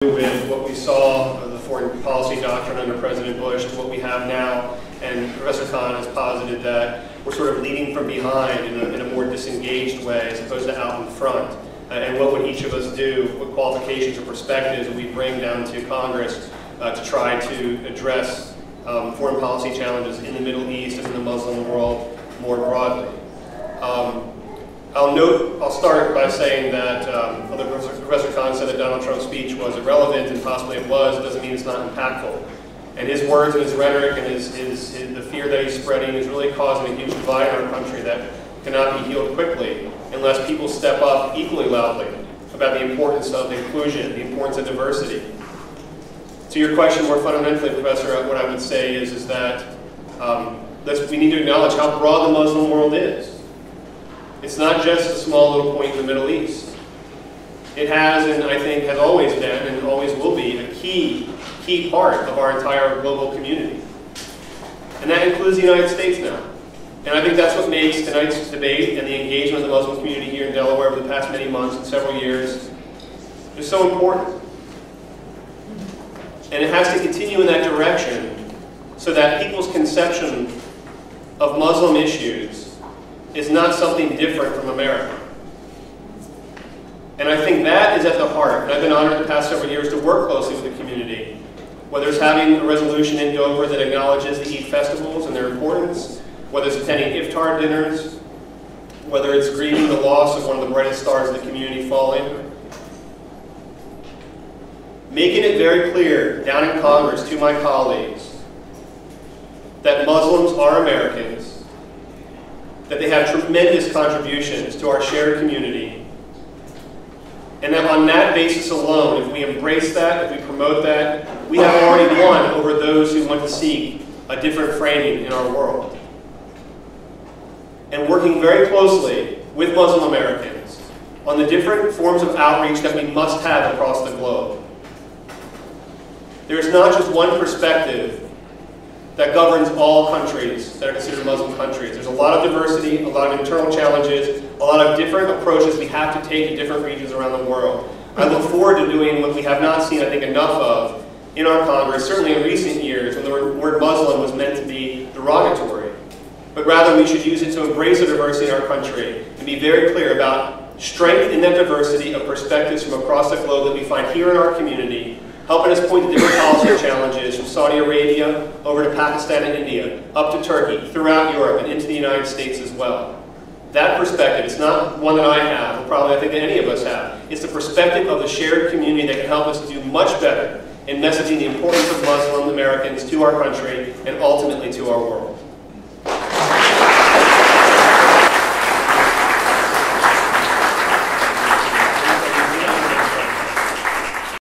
with what we saw of the foreign policy doctrine under President Bush to what we have now, and Professor Khan has posited that we're sort of leading from behind in a more disengaged way as opposed to out in front. And what would each of us do, what qualifications or perspectives would we bring down to Congress to try to address foreign policy challenges in the Middle East and in the Muslim world more broadly. I'll start by saying that although Professor Khan said that Donald Trump's speech was irrelevant, and possibly it was, it doesn't mean it's not impactful. And his words and his rhetoric and the fear that he's spreading is really causing a huge divide in our country that cannot be healed quickly unless people step up equally loudly about the importance of inclusion, the importance of diversity. To your question more fundamentally, Professor, what I would say is that we need to acknowledge how broad the Muslim world is. It's not just a small little point in the Middle East. It has, and I think has always been and always will be, a key part of our entire global community. And that includes the United States now. And I think that's what makes tonight's debate and the engagement of the Muslim community here in Delaware over the past many months and several years is so important. And it has to continue in that direction so that people's conception of Muslim issues is not something different from America. And I think that is at the heart, and I've been honored the past several years to work closely with the community, whether it's having a resolution in Dover that acknowledges the Eid festivals and their importance, whether it's attending iftar dinners, whether it's grieving the loss of one of the brightest stars of the community falling. Making it very clear down in Congress to my colleagues that Muslims are Americans, that they have tremendous contributions to our shared community, and that on that basis alone, if we embrace that, if we promote that, we have already won over those who want to seek a different framing in our world. And working very closely with Muslim Americans on the different forms of outreach that we must have across the globe. There's not just one perspective that governs all countries that are considered Muslim countries. There's a lot of diversity, a lot of internal challenges, a lot of different approaches we have to take in different regions around the world. I look forward to doing what we have not seen, I think, enough of in our Congress, certainly in recent years, when the word Muslim was meant to be derogatory. But rather, we should use it to embrace the diversity in our country and be very clear about strength in that diversity of perspectives from across the globe that we find here in our community, helping us point to different policy challenges from Saudi Arabia over to Pakistan and India, up to Turkey, throughout Europe, and into the United States as well. That perspective, it's not one that I have, or probably I think that any of us have. It's the perspective of the shared community that can help us do much better in messaging the importance of Muslim Americans to our country and ultimately to our world.